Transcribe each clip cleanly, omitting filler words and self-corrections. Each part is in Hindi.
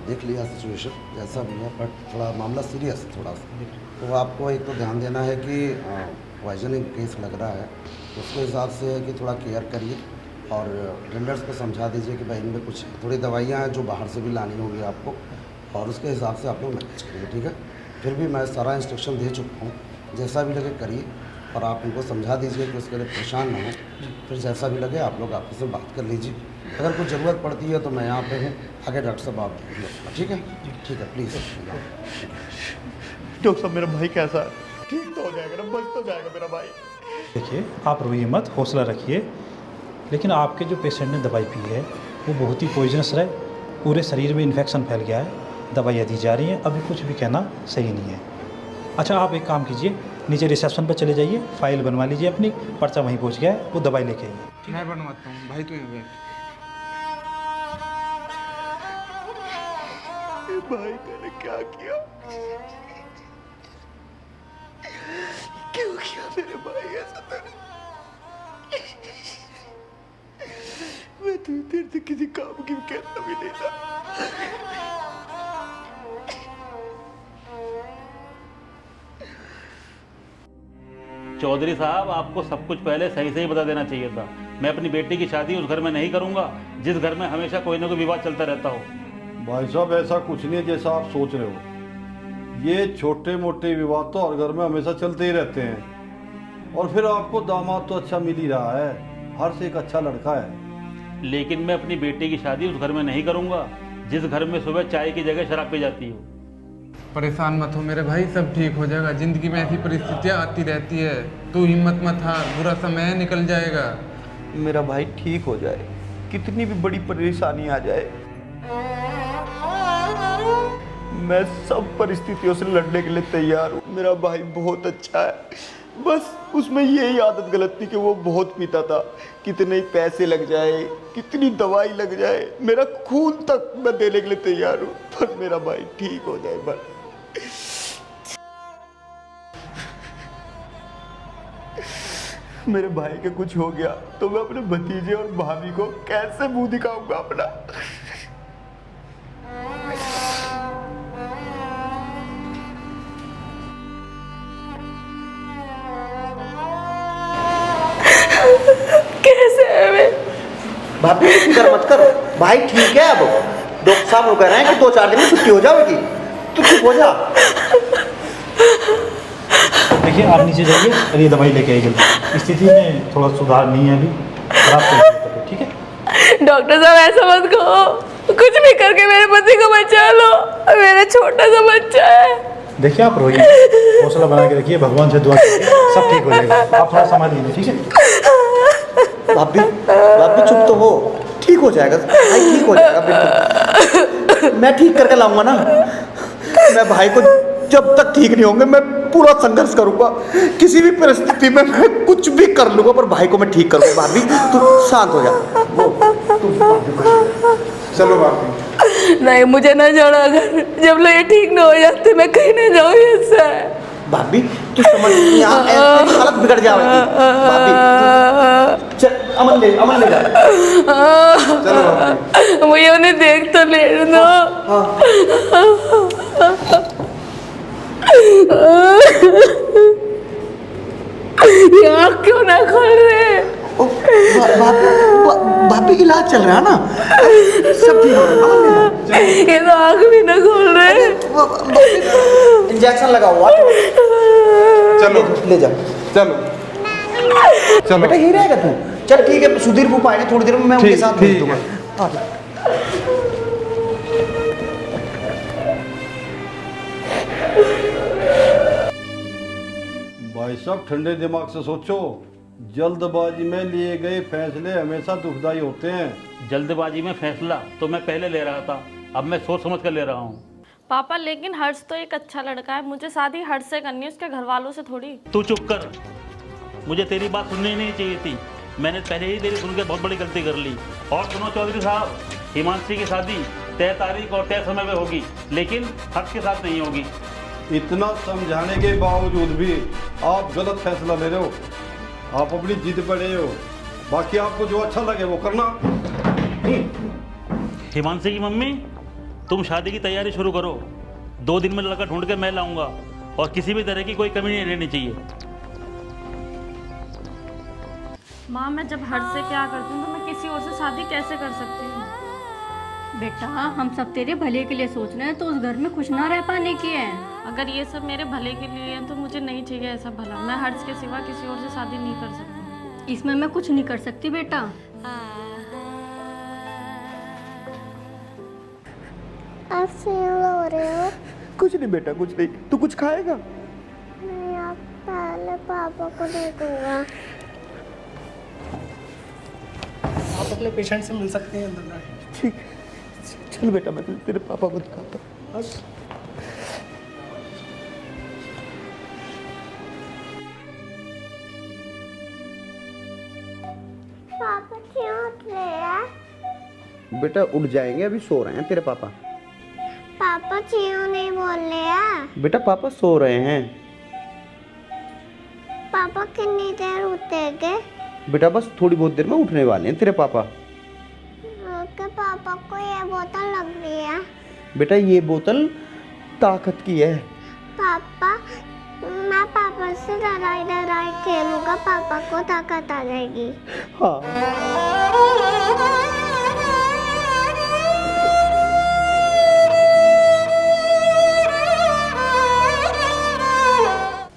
देख लिया सिचुएशन जैसा भी है, बट थोड़ा मामला सीरियस है थोड़ा सा। तो आपको एक तो ध्यान देना है कि पॉइजनिंग केस लग रहा है, उसके हिसाब से है कि थोड़ा केयर करिए और टेंडर्स को समझा दीजिए कि भाई इनमें कुछ थोड़ी दवाइयाँ हैं जो बाहर से भी लानी होगी आपको, और उसके हिसाब से आप लोग मैनेज करिए, ठीक है। फिर भी मैं सारा इंस्ट्रक्शन दे चुका हूँ, जैसा भी लगे करिए और आप उनको समझा दीजिए कि उसके लिए परेशान ना हो। फिर जैसा भी लगे आप लोग आपस में बात कर लीजिए, अगर कुछ ज़रूरत पड़ती है तो मैं यहाँ पे हूँ, आगे डॉक्टर साहब आप ठीक है। ठीक है, प्लीज़। डॉक्टर साहब मेरा भाई कैसा है? ठीक तो हो जाएगा ना, बच तो जाएगा मेरा भाई। देखिए आप रोइए मत, हौसला रखिए। लेकिन आपके जो पेशेंट ने दवाई पी है वो बहुत ही पॉइजनस है, पूरे शरीर में इन्फेक्शन फैल गया है, दवाइयाँ दी जा रही हैं, अभी कुछ भी कहना सही नहीं है। अच्छा आप एक काम कीजिए, नीचे रिसेप्शन पर चले जाइए, फाइल बनवा लीजिए अपनी, पर्चा वहीं पहुँच गया है, वो दवाई लेके आइए। मैं बनवाता हूँ भाई, तू यहाँ बैठ। भाई मैंने क्या किया? क्यों किया मेरे भाई ऐसा? मैं तो तेरे से किसी काम की कहता भी नहीं था। चौधरी साहब, आपको सब कुछ पहले सही सही बता देना चाहिए था। मैं अपनी बेटी की शादी उस घर में नहीं करूंगा जिस घर में हमेशा कोई ना कोई विवाद चलता रहता हो। भाई साहब ऐसा कुछ नहीं है जैसा आप सोच रहे हो। ये छोटे मोटे विवाद तो हर घर में हमेशा चलते ही रहते हैं। और फिर आपको दामाद तो अच्छा मिल ही रहा है, हर से एक अच्छा लड़का है। लेकिन मैं अपनी बेटी की शादी उस घर में नहीं करूंगा जिस घर में सुबह चाय की जगह शराब पी जाती हो। परेशान मत हो मेरे भाई, सब ठीक हो जाएगा। जिंदगी में ऐसी परिस्थितियाँ आती रहती है, तू हिम्मत मत हार, बुरा समय निकल जाएगा। मेरा भाई ठीक हो जाए, कितनी भी बड़ी परेशानी आ जाए, मैं सब परिस्थितियों से लड़ने के लिए तैयार हूँ। मेरा भाई बहुत अच्छा है, बस उसमें यही आदत गलत थी कि वो बहुत पीता था। कितने ही पैसे लग जाए, कितनी दवाई लग जाए, मेरा खून तक मैं देने के लिए तैयार हूँ, पर मेरा भाई ठीक हो जाए बस। मेरे भाई के कुछ हो गया तो मैं अपने भतीजे और भाभी को कैसे मुंह दिखाऊंगा अपना। कैसे है मैं? भाभी फिक्र मत कर, भाई ठीक है। अब डॉक्टर साहब वो कह रहे हैं कि 2-4 दिन में छुट्टी हो जाएगी, तू चुप हो जा। देखिए आप नीचे जाइए और ये दवाई लेके आइए जल्दी। स्थिति में थोड़ा सुधार नहीं है अभी, खराब तो ठीक है। डॉक्टर साहब ऐसा मत कहो, कुछ भी करके मेरे पति को बचा लो, मेरा छोटा सा बच्चा है। देखिए आप रोइए, हौसला बना के रखिए, भगवान से दुआ कीजिए, सब ठीक हो जाएगा। आप थोड़ा संभाल लीजिए, ठीक है। भाभी चुप तो हो, ठीक हो जाएगा भाई, ठीक हो जाएगा बिल्कुल। मैं ठीक करके लाऊंगा ना। मैं भाई को जब तक ठीक नहीं होंगे मैं पूरा संघर्ष करूंगा, किसी भी परिस्थिति में मैं कुछ भी कर लूंगा, पर भाई को मैं ठीक करूंगा। भाभी तू शांत हो जा। चलो भाभी। नहीं मुझे ना जाना, अगर जब लोग ये ठीक ना हो जाते मैं कहीं नहीं जाऊंगी इससे। भाभी तू समझ, यहाँ ऐसी हालत बिगड़ जाएगी। भाभी चल, अमन ले जा। चलो भाभी। मुझे उन्हें देख तो ले दो। इलाज चल रहा है ना, सब ठीक होगा। ये तो आँख भी ना खोल रहे। इंजेक्शन लगा हुआ, चलो ले जा। चलो चलो बेटा यही रहेगा तू? चल ठीक है, सुधीर फूफा आएंगे थोड़ी देर में, मैं उनके ठीक- साथ भेज ठीक दूंगा। है। हाँ, ठीक। भाई साहब ठंडे दिमाग से सोचो, जल्दबाजी में लिए गए फैसले हमेशा दुखदाई होते हैं। जल्दबाजी में फैसला तो मैं पहले ले रहा था, अब मैं सोच समझ कर ले रहा हूँ। पापा लेकिन हर्ष तो एक अच्छा लड़का है, मुझे शादी हर्ष से करनी है, उसके घर वालों से थोड़ी। तू चुप कर, मुझे तेरी बात सुननी नहीं चाहिए थी। मैंने पहले ही तेरी सुन के बहुत बड़ी गलती कर ली। और सुनो चौधरी साहब, हिमांशी की शादी तय तारीख और तय समय में होगी, लेकिन हर्ष के साथ नहीं होगी। इतना समझाने के बावजूद भी आप गलत फैसला ले रहे हो। आप अपनी जिद पर रहे हो, बाकी आपको जो अच्छा लगे वो करना। हिमांशी की मम्मी, तुम शादी की तैयारी शुरू करो। 2 दिन में लड़का ढूंढ के मैं लाऊंगा और किसी भी तरह की कोई कमी नहीं रहनी चाहिए। माँ मैं जब हर्ष से क्या करती हूँ तो मैं किसी और से शादी कैसे कर सकती हूँ? बेटा हम सब तेरे भले के लिए सोच रहे हैं, तो उस घर में खुश ना रह पाने की है। अगर ये सब मेरे भले के लिए है तो मुझे नहीं चाहिए ऐसा भला। मैं हर्ष के सिवा किसी और से शादी नहीं कर सकती। इसमें मैं कुछ नहीं कर सकती बेटा। आप क्यों रो रहे हो? कुछ नहीं बेटा, कुछ नहीं। तू कुछ खाएगा? मैं आप पहले पापा को देखूंगा। आप अपने पेशेंट से मिल सकते हैं अंदर। ठीक, चल बेटा मैं तेरे पापा को दिखाता हूँ। पापा क्यों उठ रहे हैं? बेटा उठ जाएंगे, अभी सो रहे हैं तेरे पापा। पापा क्यों नहीं बोल रहे हैं? बेटा पापा सो रहे हैं। पापा कितनी देर उठेंगे? बेटा बस थोड़ी बहुत देर में उठने वाले हैं तेरे पापा। के पापा को ये बोतल लग रही है। बेटा ये बोतल ताकत की है। पापा मैं पापा से लड़ाई खेलूंगा, पापा को ताकत आ जाएगी। हाँ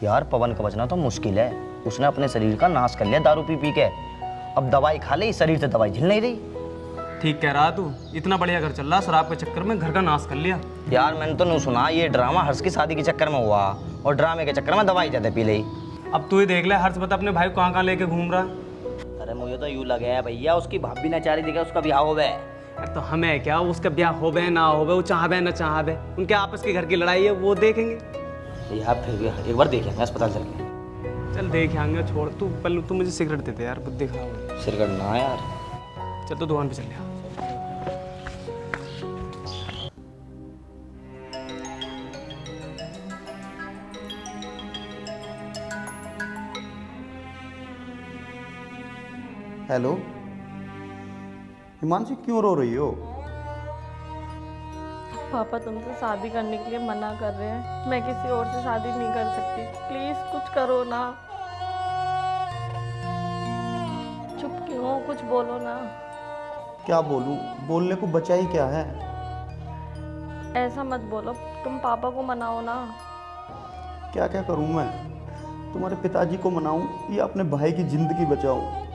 यार पवन का बचना तो मुश्किल है। उसने अपने शरीर का नाश कर लिया दारू पी पी के। अब दवाई खा ले, इस शरीर से दवाई झेल नहीं रही। ठीक कह रहा तू, इतना बढ़िया घर चल रहा, शराब के चक्कर में घर का नाश कर लिया। यार मैंने तो नहीं सुना ये ड्रामा हर्ष की शादी के चक्कर में हुआ और ड्रामे के चक्कर में दवाई ज्यादा पी ली। अब तू ही देख ले, हर्ष बता अपने भाई को कहाँ कहाँ लेके घूम रहा। अरे मुझे तो यूँ लगे है भैया उसकी भाभी ना चाह रही थी कि उसका ब्याह हो गए। तो हमें क्या, उसका ब्याह हो बे ना हो बे, वो चाहबे ना चाहबे, उनके आपस की घर की लड़ाई है, वो देखेंगे। यार फिर भी एक बार देखेंगे अस्पताल चल के। चल देख आएंगे, छोड़ तू पहले तू मुझे सिगरेट देते यार, बुद्धि खराब। सिगरेट ना यार। चल तो दुकान पे चल यार। हेलो हिमांशी, क्यों रो रही हो? पापा तुमसे शादी करने के लिए मना कर रहे हैं। मैं किसी और से शादी नहीं कर सकती, प्लीज कुछ करो ना। चुप क्यों हो, कुछ बोलो ना। क्या बोलूं, बोलने को बचा ही क्या है। ऐसा मत बोलो, तुम पापा को मनाओ ना। क्या क्या करूं मैं, तुम्हारे पिताजी को मनाऊं या अपने भाई की जिंदगी बचाऊं?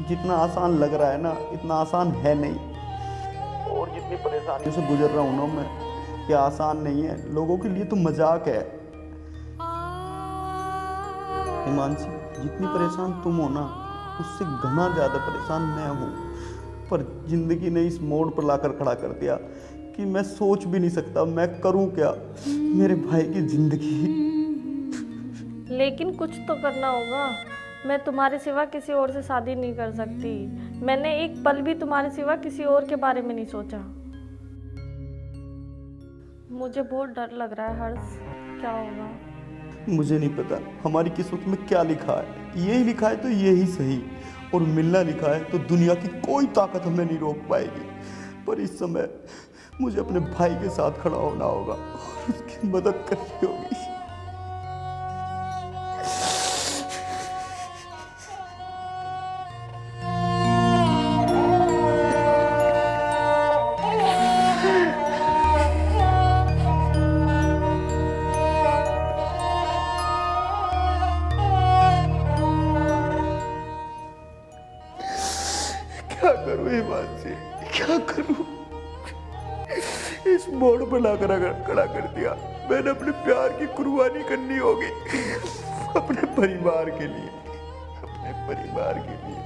जितना आसान लग रहा है ना, इतना आसान है नहीं। और जितनी परेशानियों से गुजर रहा हूं ना मैं, ये आसान नहीं है। लोगों के लिए तो मजाक है। हिमांशी, जितनी परेशान तुम हो ना, उससे घना ज़्यादा परेशान मैं हूँ। पर जिंदगी ने इस मोड़ पर लाकर खड़ा कर दिया कि मैं सोच भी नहीं सकता मैं करूँ क्या। मेरे भाई की जिंदगी। लेकिन कुछ तो करना होगा। मैं तुम्हारे सिवा किसी और से शादी नहीं कर सकती। मैंने एक पल भी तुम्हारे सिवा किसी और के बारे में नहीं सोचा। मुझे बहुत डर लग रहा है हर्ष, क्या होगा? मुझे नहीं पता हमारी किस्मत में क्या लिखा है। यही लिखा है तो यही सही, और मिलना लिखा है तो दुनिया की कोई ताकत हमें नहीं रोक पाएगी। पर इस समय मुझे अपने भाई के साथ खड़ा होना होगा और उसकी मदद करनी होगी। हिमांशी क्या करूं? इस मोड़ पर लाकर खड़ा कर दिया। मैंने अपने प्यार की कुर्बानी करनी होगी अपने परिवार के लिए, अपने परिवार के लिए।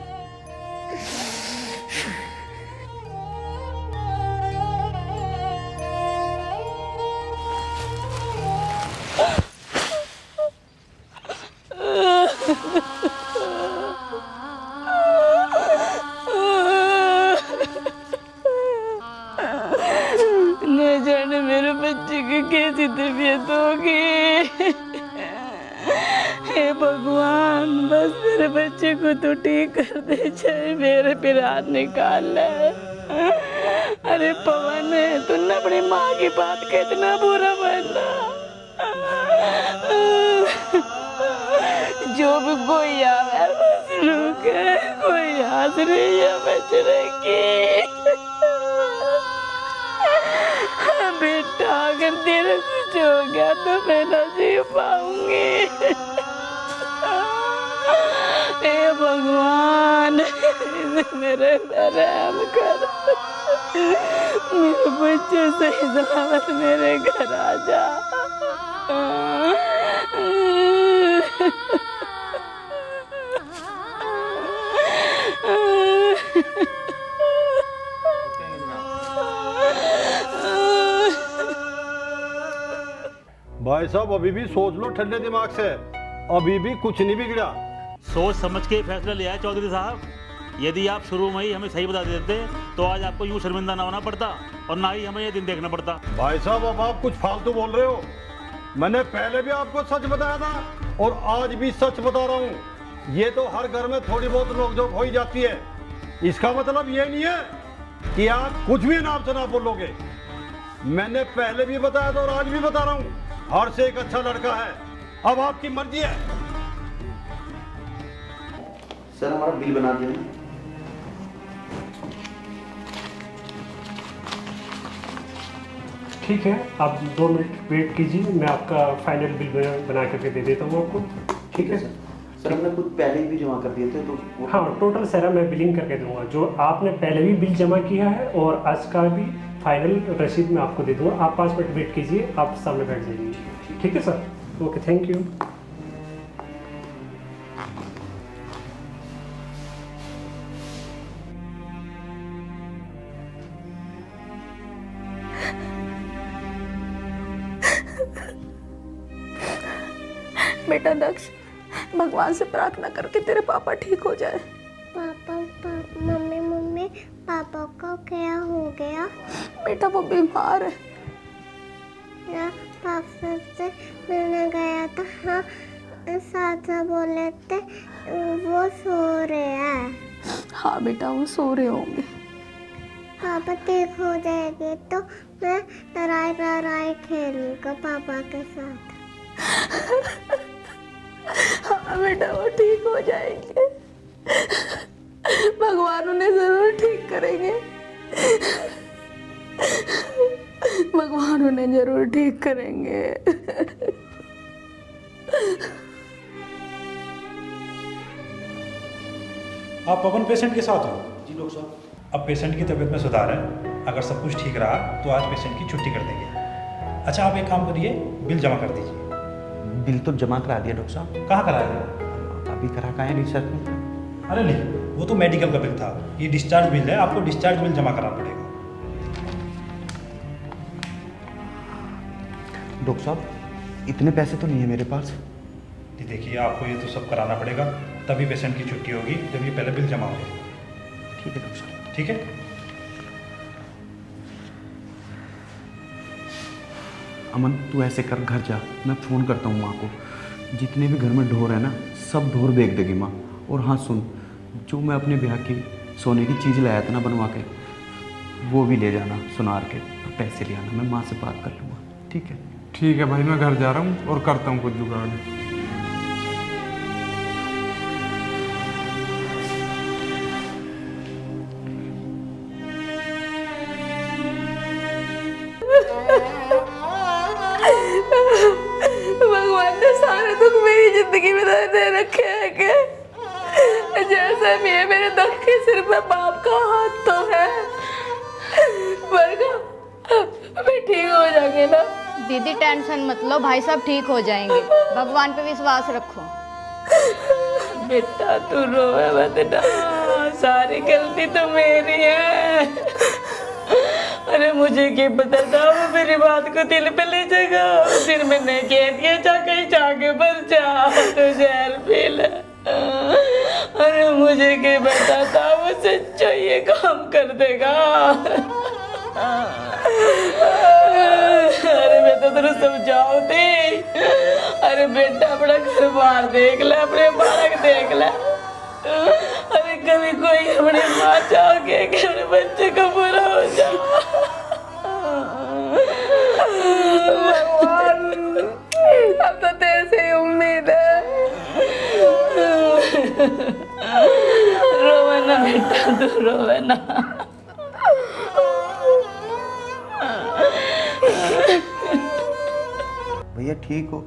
न जाने मेरे बच्चे की कैसी तबीयत होगी। हे भगवान, बस मेरे बच्चे को तो ठीक कर दे, चाहे मेरे फिर हाथ निकाल ले। अरे पवन, तूने अपनी माँ की बात का इतना बुरा माना? जो भी कोई आवे बस रुके, कोई हाथ नहीं है बचने की। बेटा, अगर तेरे कुछ हो गया तो मैं न जी पाऊंगी। हे भगवान, मेरे रहम कर, मेरे बच्चे सही सलामत मेरे घर आ जा। भाई साहब अभी भी सोच लो ठंडे दिमाग से, अभी भी कुछ नहीं बिगड़ा। सोच समझ के फैसला लिया है चौधरी साहब। यदि आप शुरू में ही हमें सही बता देते तो आज आपको यूं शर्मिंदा ना होना पड़ता और ना ही हमें ये दिन देखना पड़ता। भाई साहब अब आप कुछ फालतू बोल रहे हो। मैंने पहले भी आपको सच बताया था और आज भी सच बता रहा हूँ। ये तो हर घर में थोड़ी बहुत नोकझोंक हो ही जाती है। इसका मतलब ये नहीं है कि आप कुछ भी नाम से ना बोलोगे। मैंने पहले भी बताया था और आज भी बता रहा हूँ, हर से एक अच्छा लड़का है। अब आपकी मर्जी है। सर हमारा बिल बना दिया। ठीक है, आप 2 मिनट वेट कीजिए, मैं आपका फाइनल बिल बना करके दे देता हूँ आपको। ठीक है सर, हमने कुछ पहले ही भी जमा कर दिए थे तो हाँ, टोटल सारा मैं बिलिंग करके दूंगा। जो आपने पहले भी बिल जमा किया है और आज का भी फाइनल रसीद मैं आपको दे दूंगा। आप 5 मिनट वेट कीजिए, आप सामने बैठ जाइए। ठीक है सर, ओके, थैंक यू। बेटा दक्ष, भगवान से प्रार्थना करके तेरे पापा ठीक हो जाए। मम्मी पापा को क्या हो गया? बेटा वो बीमार है। या पापा से मिलने गया था। हाँ, साथा बोले थे वो सो रहे हैं। हाँ बेटा, वो सो रहे होंगे। पापा ठीक हो जाएंगे तो मैं लड़ाई खेलूंगा पापा के साथ। हाँ बेटा, वो ठीक हो जाएंगे। भगवान उन्हें जरूर ठीक करेंगे। भगवान उन्हें जरूर ठीक करेंगे। आप पवन पेशेंट के साथ हो? जी डॉक्टर साहब। अब पेशेंट की तबीयत में सुधार है। अगर सब कुछ ठीक रहा तो आज पेशेंट की छुट्टी कर देंगे। अच्छा, आप एक काम करिए, बिल जमा कर दीजिए। बिल तो जमा करा दिया डॉक्टर साहब। कहाँ कराया? अभी करा का है रिसर्च में। अरे नहीं, वो तो मेडिकल का बिल था। ये डिस्चार्ज बिल है, आपको डिस्चार्ज बिल जमा कराना पड़ेगा। डॉक्टर साहब, इतने पैसे तो नहीं है मेरे पास। जी देखिए, आपको ये तो सब कराना पड़ेगा, तभी पेशेंट की छुट्टी होगी, जब ये पहले बिल जमा होगा। ठीक है डॉक्टर साहब। ठीक है। अमन, तू ऐसे कर, घर जा, मैं फ़ोन करता हूँ माँ को। जितने भी घर में ढोर है ना, सब ढोर देख देगी माँ। और हाँ सुन, जो मैं अपने ब्याह की सोने की चीज़ लाया था ना बनवा के, वो भी ले जाना सुनार के, पैसे ले आना। मैं माँ से बात कर लूँगा। ठीक है? ठीक है भाई, मैं घर जा रहा हूँ और करता हूँ कुछ जुगाड़। भगवान ने सारे दुख मेरी जिंदगी में दे रखे हैं कि जैसे भी है मेरे दुख के सिर पे बाप का हाथ तो है। मैं ठीक हो जाऊंगी ना। दीदी टेंशन मत लो, भाई साहब ठीक हो जाएंगे, भगवान पे विश्वास रखो। बेटा तू रोए मत ना, सारी गलती तो मेरी है। अरे मुझे क्या पता था वो मेरी बात को दिल पे ले जाएगा। फिर मैंने कह दिया जा कहीं जाके पर जा तो जहर पी ले। अरे मुझे क्या पता था वो सच्चा ये काम कर देगा। अरे मैं तो तेरे समझाओ थी। अरे बेटा अपना घर बाहर देख ले, अपने बालक देख ले। अरे कभी कोई अपनी माँ चाहोगे कि अपने बच्चे का बुरा हो जाए। अब तो तेरे से उम्मीद है। रोवे ना बेटा, तू रोवे ना। भैया ठीक हो,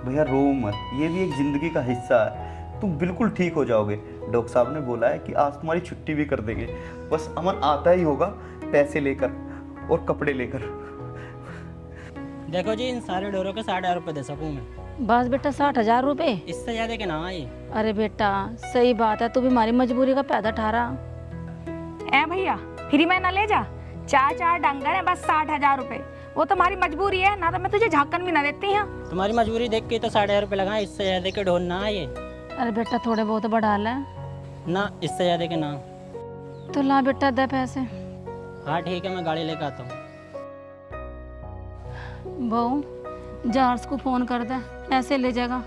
भैया रो मत, ये भी एक जिंदगी का हिस्सा है, तुम बिल्कुल ठीक हो जाओगे। डॉक्टर साहब ने बोला है कि आज तुम्हारी छुट्टी भी कर देंगे, बस अमन आता ही होगा पैसे लेकर और कपड़े लेकर। देखो जी, इन सारे डोरों के 60,000 रुपये दे सकूँ मैं। बस बेटा 60,000 रुपये? इससे ज़्यादा के ना आए। अरे बेटा सही बात है, तू भी हमारी मजबूरी का पैदा ठहरा। ए भैया फ्री में ना ले जा, चार डंगर है, बस 60,000 रुपये। वो तुम्हारी मजबूरी है ना, तो मैं तुझे झाकन भी ना देती हूँ। तुम्हारी मजबूरी देख के तो 60,000 रुपये लगाए, इससे ज़्यादा के ढोल ना आए। अरे बेटा थोड़े बहुत बढ़ा ले ना, इससे ज़्यादा के ना। तो ला बेटा दे पैसे। हाँ ठीक है, मैं गाड़ी लेकर आता हूँ। बहू जार्स को फ़ोन कर दे, पैसे ले जाएगा।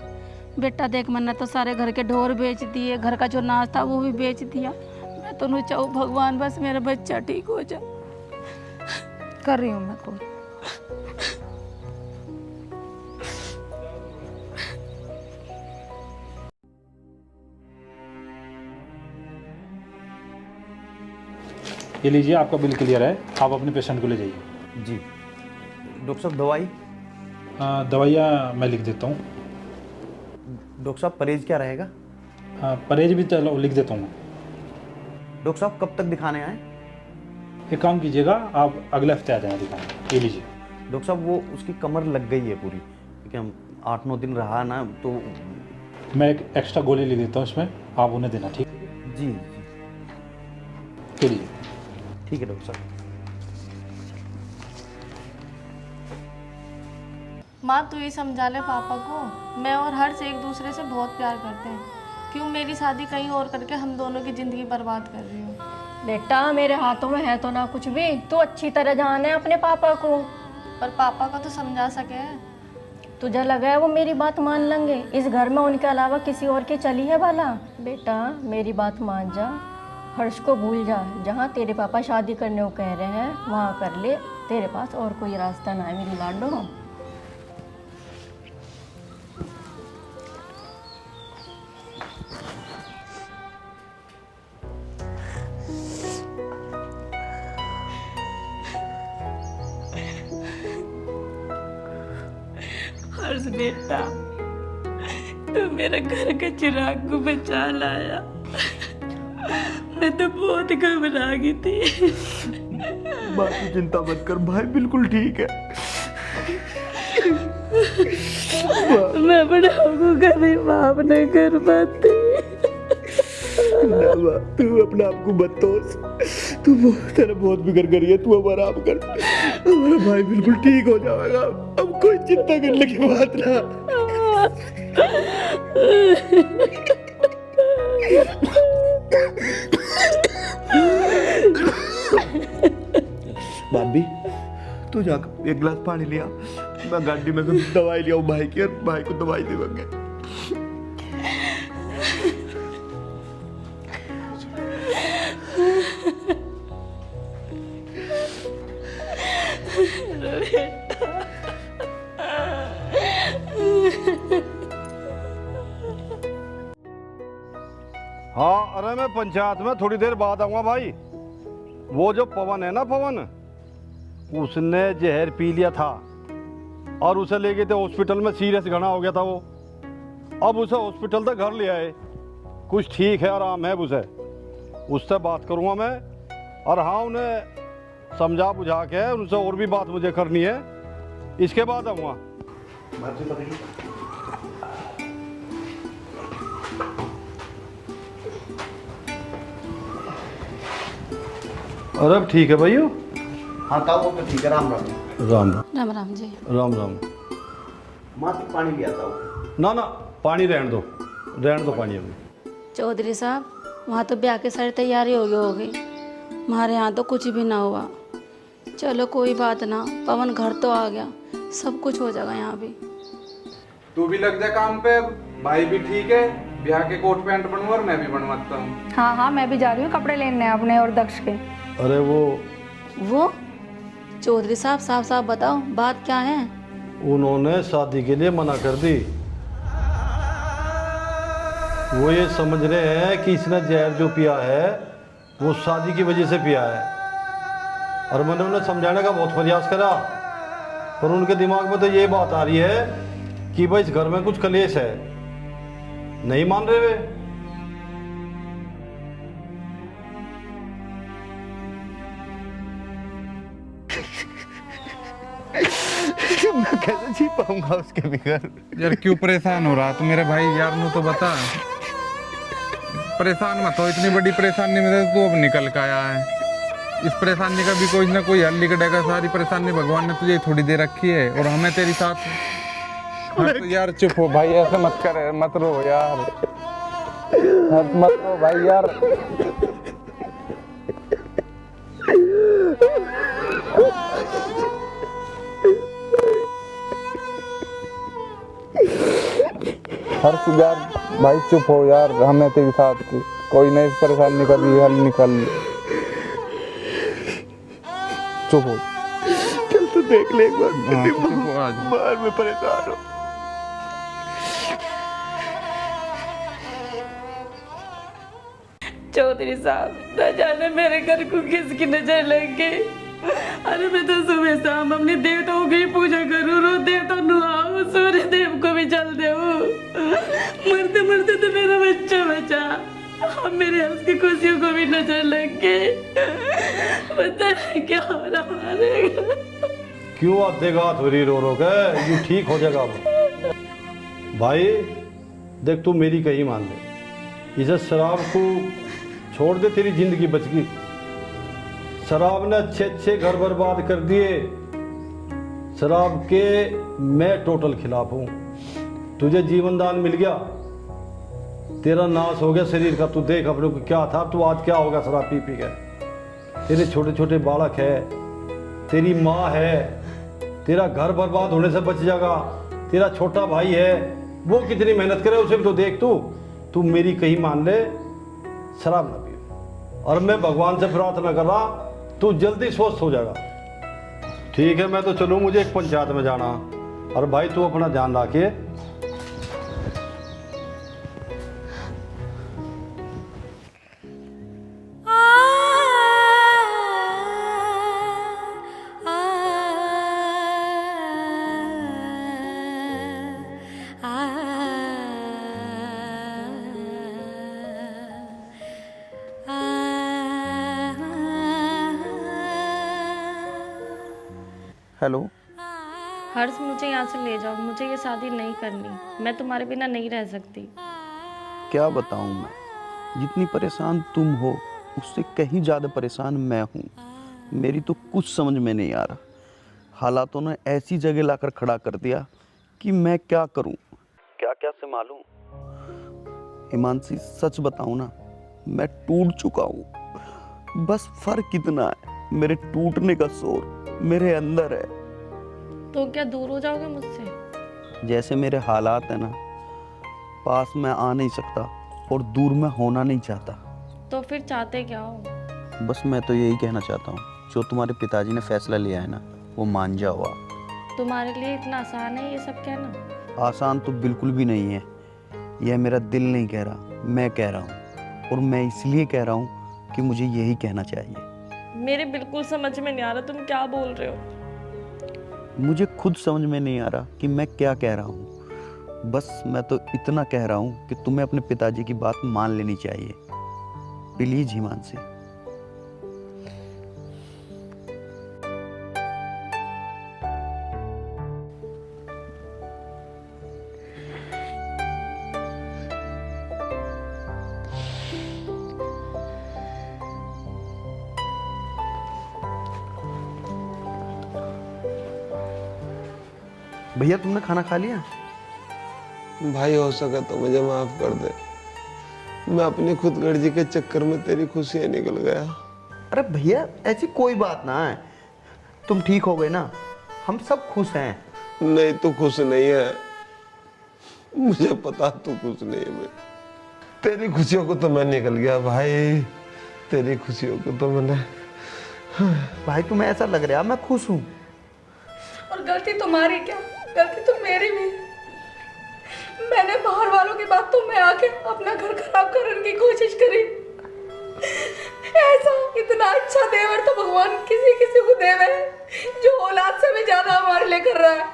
बेटा देख मैंने तो सारे घर के ढोर बेच दिए, घर का जो नाश था वो भी बेच दिया। मैं तो नहीं चाहूँ भगवान बस मेरा बच्चा ठीक हो जाए। कर रही हूँ मैं को। ये लीजिए आपका बिल क्लियर है, आप अपने पेशेंट को ले जाइए। जी डॉक्टर साहब दवाई? दवाइयाँ मैं लिख देता हूँ। डॉक्टर साहब परहेज क्या रहेगा? परहेज भी तो लिख देता हूँ। डॉक्टर साहब कब तक दिखाने आए? एक काम कीजिएगा, आप अगले हफ्ते आ जाएँ दिखाने। ये लीजिए। डॉक्टर साहब वो उसकी कमर लग गई है पूरी, क्योंकि हम 8-9 दिन रहा ना, तो मैं एक एक्स्ट्रा गोली लिख देता हूँ इसमें, आप उन्हें देना। ठीक? जी जी लीजिए। ठीक है डॉक्टर साहब। माँ तू ही समझा ले पापा को, मैं और हर्ष एक दूसरे से बहुत प्यार करते हैं। क्यों मेरी शादी कहीं और करके हम दोनों की ज़िंदगी बर्बाद कर रही हूँ। बेटा मेरे हाथों में है तो ना कुछ भी, तू अच्छी तरह जाने अपने पापा को। पर पापा को तो समझा सके। तुझे लगा है वो मेरी बात मान लेंगे? इस घर में उनके अलावा किसी और की चली है भला? बेटा मेरी बात मान जा, हर्ष को भूल जा। जहाँ तेरे पापा शादी करने को कह रहे हैं वहाँ कर ले, तेरे पास और कोई रास्ता ना है मेरी लाडो। हर्ष बेटा, तू मेरे घर के चिराग को बचा लाया। मैं तो बहुत घबरा गई थी। माँ तू चिंता मत कर, भाई बिल्कुल ठीक है। मैं बड़ाओ को कभी माफ नहीं कर पाती। तू अपने आप को मत तोस, तेरा बहुत बिगड़ गई है, तू अब आराम कर। हमारा भाई बिल्कुल ठीक हो जाएगा, अब कोई चिंता करने की बात ना। भाभी तू जाकर एक गिलास पानी लिया, मैं गाड़ी में दवाई लिया भाई की, और भाई को दवाई देंगे। हाँ अरे मैं पंचायत में थोड़ी देर बाद आऊंगा भाई। वो जो पवन है ना, पवन, उसने जहर पी लिया था और उसे ले गए थे हॉस्पिटल में, सीरियस घना हो गया था वो। अब उसे हॉस्पिटल तक घर ले आए कुछ ठीक है, आराम है उसे, उससे बात करूँगा मैं। और हाँ, उन्हें समझा बुझा के उनसे और भी बात मुझे करनी है, इसके बाद आऊँगा। अरे ठीक है भैया। हाँ ताऊ तो ठीक है। राम राम। राम राम। राम राम जी। राम राम। मात्र पानी लिया ताऊ। ना ना, पानी रहने दो पानी अभी। चौधरी साहब, वहाँ तो ब्याह की सारी तैयारी होगी। हमारे यहाँ तो कुछ भी ना हुआ। चलो कोई बात ना, पवन घर तो आ गया, सब कुछ हो जाएगा यहाँ भी। तू भी लग जा काम पे, भाई भी ठीक है, ब्याह के कोट पैंट बनवा और मैं भी बनवाता हूँ। हाँ हाँ, मैं भी जा रही हूँ कपड़े लेने अपने और दक्ष के। अरे वो चौधरी साहब, साफ साफ बताओ बात क्या है? उन्होंने शादी के लिए मना कर दी। वो ये समझ रहे हैं कि इसने जहर जो पिया है वो शादी की वजह से पिया है। और मैंने उन्हें समझाने का बहुत प्रयास करा, पर उनके दिमाग में तो ये बात आ रही है कि भाई इस घर में कुछ कलेश है। नहीं मान रहे वे। मैं कैसे जी पाऊंगा उसके बगैर? यार क्यों परेशान हो रहा तू मेरे भाई? यार नु तो बता, परेशान मत हो। इतनी बड़ी परेशानी में तू अब निकल के आया है। इस परेशानी का भी कोई ना कोई हल निकलेगा। सारी परेशानी भगवान ने तुझे थोड़ी दे रखी है और हमें तेरी साथ। हाँ तो यार चुप हो भाई, ऐसे मत कर, मत रो यार, मत रो भाई यार। हर्ष यार भाई चुप हो यार, हमें तेरे साथ कोई नहीं, इस परेशानी का भी हल निकल। चुप हो। चल तू देख ले एक बार, बाहर में परेशान हो। चौधरी साहब, न जाने मेरे घर को किसकी नजर लग गई। अरे मैं तो सुबह शाम अपने देवताओं की पूजा करूँ, रो देवता नुआऊं, सूर्य देव को भी जल दूं। मरते मरते तो मेरा बच्चा बचा, अब मेरे हंस की खुशियों को भी नजर लग गई। पता नहीं क्या हो रहा हमारे घर। क्यों आधे घात हो रही रो रो के? ये ठीक हो जाएगा अब। भाई देख, तू मेरी कही मान ले, इसे शराब को छोड़ दे, तेरी जिंदगी बच गई। शराब ने अच्छे अच्छे घर बर्बाद कर दिए। शराब के मैं टोटल खिलाफ हूँ। तुझे जीवन दान मिल गया, तेरा नाश हो गया शरीर का। तू देख अपने को क्या था, तू आज क्या होगा शराब पी पी के। तेरे छोटे छोटे बालक है, तेरी माँ है, तेरा घर बर्बाद होने से बच जाएगा। तेरा छोटा भाई है, वो कितनी मेहनत करे, उसे भी तो देख। तू मेरी कही मान ले, शराब ना पियो। और मैं भगवान से प्रार्थना कर रहा, तू जल्दी स्वस्थ हो जाएगा। ठीक है, मैं तो चलूँ, मुझे एक पंचायत में जाना। और भाई तू अपना ध्यान रखिए। हेलो हर्ष, मुझे यहाँ से ले जाओ, मुझे ये शादी नहीं करनी। मैं तुम्हारे बिना नहीं रह सकती। क्या बताऊं मैं, जितनी परेशान तुम हो उससे कहीं ज़्यादा परेशान मैं हूँ। मेरी तो कुछ समझ में नहीं आ रहा। हालातों ने ऐसी जगह लाकर खड़ा कर दिया कि मैं क्या करूँ, क्या क्या से मालूम। हिमांशी सच बताऊँ ना, मैं टूट चुका हूँ। बस फर्क इतना है, मेरे टूटने का शोर मेरे अंदर है। तो क्या दूर हो जाओगे मुझसे? जैसे मेरे हालात है ना, पास में आ नहीं सकता और दूर में होना नहीं चाहता। तो फिर चाहते क्या हो? बस मैं तो यही कहना चाहता हूँ, जो तुम्हारे पिताजी ने फैसला लिया है ना, वो मान जाओ आप। तुम्हारे लिए इतना आसान है ये सब कहना? आसान तो बिल्कुल भी नहीं है। यह मेरा दिल नहीं कह रहा, मैं कह रहा हूँ। और मैं इसलिए कह रहा हूँ कि मुझे यही कहना चाहिए। मेरे बिल्कुल समझ में नहीं आ रहा तुम क्या बोल रहे हो। मुझे खुद समझ में नहीं आ रहा कि मैं क्या कह रहा हूँ। बस मैं तो इतना कह रहा हूँ कि तुम्हें अपने पिताजी की बात मान लेनी चाहिए। प्लीज हिमांशी। भैया तुमने खाना खा लिया? भाई हो सका तो मुझे माफ कर दे, मैं अपनी खुदगर्जी के चक्कर में तेरी खुशियां निकल गया। अरे भैया ऐसी कोई बात ना है, तुम ठीक हो गए ना, हम सब खुश हैं। नहीं तू खुश नहीं है, मुझे पता तू खुश नहीं है। मैं तेरी खुशियों को तो मैं निकल गया भाई, तेरी खुशियों को तो मैंने। भाई तुम्हें ऐसा लग रहा है मैं खुश हूँ। और गलती तुम्हारी क्या, गलती तो मेरी भी। मैंने बाहर वालों की बातों में आके अपना घर खराब करने की कोशिश करी। ऐसा इतना अच्छा देवर तो भगवान किसी किसी को देवे जो औलाद से भी ज्यादा हमारे लिए कर रहा है।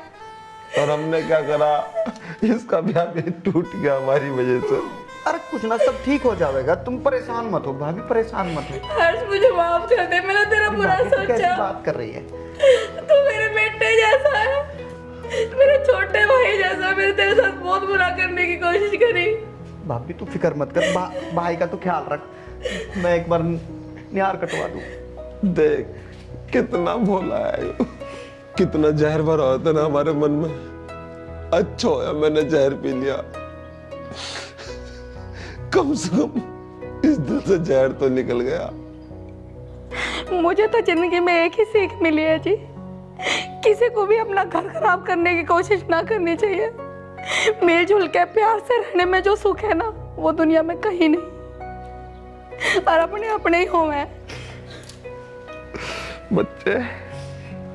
और हमने क्या करा, इसका ब्याह भी टूट गया हमारी वजह से। अरे कुछ ना, सब ठीक हो जाएगा, तुम परेशान मत हो भाभी, परेशान मत हो। हर्ष मुझे माफ कर दे, मैंने तेरा बुरा सोचा। कैसी बात कर रही है? तू मेरे बेटे जैसा है, मेरे छोटे भाई जैसा। मैंने तेरे साथ बहुत बुरा करने की कोशिश करी। भाभी तू फिक्र मत कर, भाई का तो ख्याल रख, मैं एक बार निहार कटवा दूं। देख कितना भोला है, कितना जहर भरा होता ना हमारे मन में। अच्छा होया मैंने जहर पी लिया, कम से कम इस दिल से जहर तो निकल गया। मुझे तो जिंदगी में एक ही सीख मिली है जी, किसी को भी अपना घर खराब करने की कोशिश ना करनी चाहिए। मिलजुल के प्यार से रहने में जो सुख है ना, वो दुनिया में कहीं नहीं। और अपने अपने ही हो मैं। बच्चे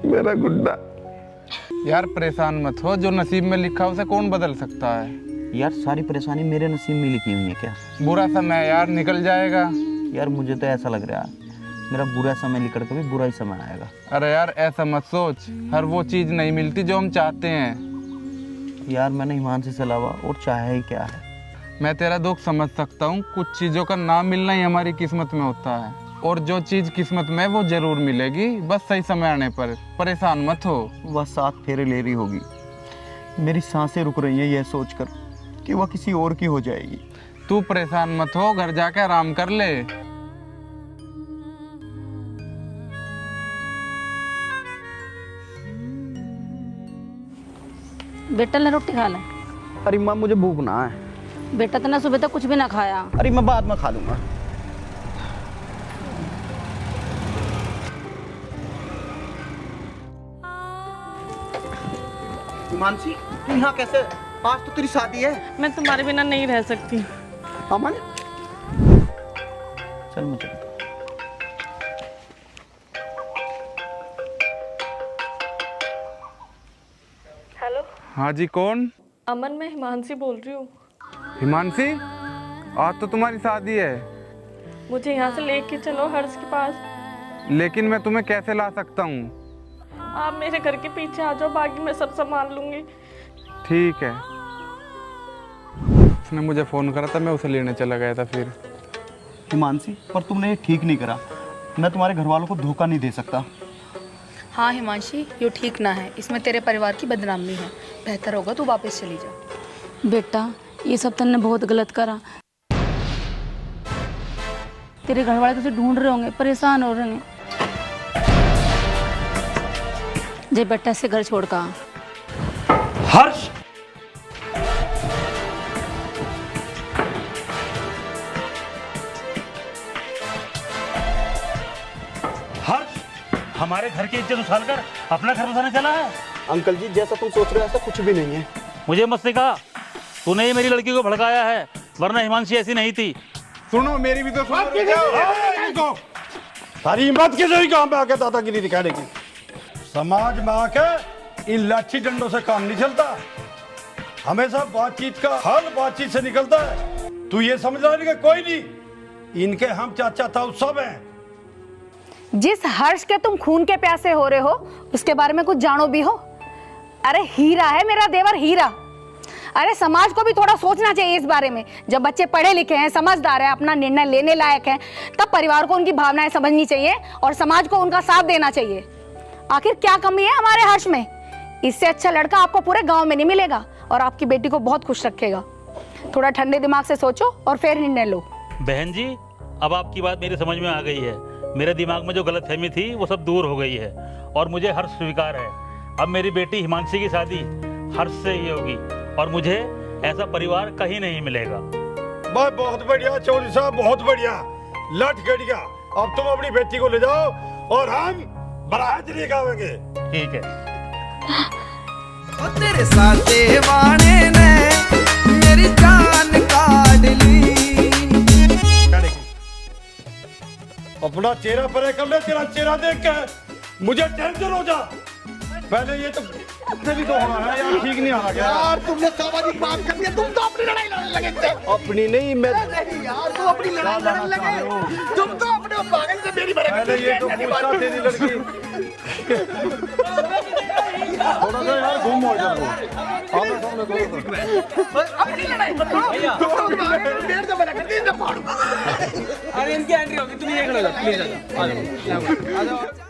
मेरा गुड्डा। यार परेशान मत हो, जो नसीब में लिखा उसे कौन बदल सकता है। यार सारी परेशानी मेरे नसीब में लिखी हुई है क्या? बुरा समय यार निकल जाएगा। यार मुझे तो ऐसा लग रहा है मेरा बुरा समय निकल कर भी बुरा ही समय आएगा। अरे यार ऐसा मत सोच, हर वो चीज नहीं मिलती जो हम चाहते हैं। यार मैंने हिमांशी से अलावा और चाहे ही क्या है। मैं तेरा दुख समझ सकता हूँ, कुछ चीजों का ना मिलना ही हमारी किस्मत में होता है, और जो चीज किस्मत में वो जरूर मिलेगी, बस सही समय आने पर। परेशान मत हो। वह 7 फेरे ले रही होगी, मेरी सांसें रुक रही हैं यह सोचकर कि वह किसी और की हो जाएगी। तू परेशान मत हो, घर जाके आराम कर ले। बेटा ने रोटी खा ले। अरे माँ मुझे भूख ना है। बेटा तूने सुबह तक कुछ भी ना खाया। अरे मैं बाद में खा लूंगा। हिमांशी तू यहाँ कैसे? आज तो तेरी शादी है। मैं तुम्हारे बिना नहीं रह सकती। अमन चल मैं चलता। हेलो। हाँ जी कौन? अमन मैं हिमांशी बोल रही हूँ। हिमांशी आज तो तुम्हारी शादी है। मुझे यहाँ से लेके चलो हर्ष के पास। लेकिन मैं तुम्हें कैसे ला सकता हूँ? आप मेरे घर के पीछे आ जाओ, बाकी मैं सब संभाल लूंगी। ठीक है। उसने मुझे फ़ोन करा था, मैं उसे लेने चला गया था। फिर हिमांशी पर तुमने ये ठीक नहीं करा, मैं तुम्हारे घर वालों को धोखा नहीं दे सकता। हाँ हिमांशी ये ठीक ना है, इसमें तेरे परिवार की बदनामी है। बेहतर होगा तू वापस चली जा। बेटा ये सब तुमने बहुत गलत करा। तेरे घर वाले तुझे ढूंढ रहे होंगे, परेशान हो रहे होंगे। जे बेटा से घर छोड़ का। हर्ष हमारे घर की इज्जत उछाल कर अपना घर बसाने चला है। अंकल जी जैसा तुम सोच रहे हो ऐसा कुछ भी नहीं है। मुझे मत सिखा, तूने ही मेरी लड़की को भड़काया है, वरना हिमांशी ऐसी नहीं थी। सुनो मेरी भी तो सुनो। सारी हिम्मत किसे ही काम पे आके दादागिरी दिखाने की। समाज में आके इन लाठी डंडों से काम नहीं चलता, हमेशा बातचीत का हल बातचीत से निकलता है। तू ये समझ रहा नहीं कि कोई नहीं, इनके हम चाचा ताऊ सब हैं। जिस हर्ष के तुम खून के प्यासे हो रहे हो उसके बारे में कुछ जानो भी हो? अरे हीरा है मेरा देवर, हीरा। अरे समाज को भी थोड़ा सोचना चाहिए इस बारे में। जब बच्चे पढ़े लिखे हैं, समझदार है, अपना निर्णय लेने लायक हैं, तब परिवार को उनकी भावनाएं समझनी चाहिए और समाज को उनका साथ देना चाहिए। आखिर क्या कमी है हमारे हर्ष में? इससे अच्छा लड़का आपको पूरे गांव में नहीं मिलेगा और आपकी बेटी को बहुत खुश रखेगा। थोड़ा ठंडे दिमाग से सोचो और फिर निर्णय लो। बहन जी, अब आपकी बात मेरी समझ में आ गई है। मेरे दिमाग में जो गलतफहमी थी वो सब दूर हो गई है और मुझे हर्ष स्वीकार है। अब मेरी बेटी हिमांशी की शादी हर्ष से ही होगी और मुझे ऐसा परिवार कहीं नहीं मिलेगा। बहुत बढ़िया चौधरी साहब, बहुत बढ़िया। लट गड़िया, अब तुम अपनी बेटी को ले जाओ और हम बारात लेके आवेंगे। ठीक है। तेरे साथे वाणे ने मेरी जान काट ली। अपना चेहरा परे कर ले, तेरा चेहरा देख के मुझे टेंशन हो जा। पहले ये तो भी तो होना है यार, ठीक नहीं आ रहा यार। तुमने सामाजिक बात कर दिया, तुम तो अपनी लड़ाई लड़ने लगे थे। अपनी नहीं, मैं नहीं यार, तुम अपनी लड़ाई लड़ने लगे। तुम तो अपने पागल से मेरी बराबरी। पहले ये तो पूछता तेरी लड़की। थोड़ा सा यार घूम हो जा। अपनी लड़ाई डेढ़ दफा लगा, 3 दफा। अरे इनकी एंट्री होगी, तुम ये खड़े हो जाओ प्लीज। आ जाओ।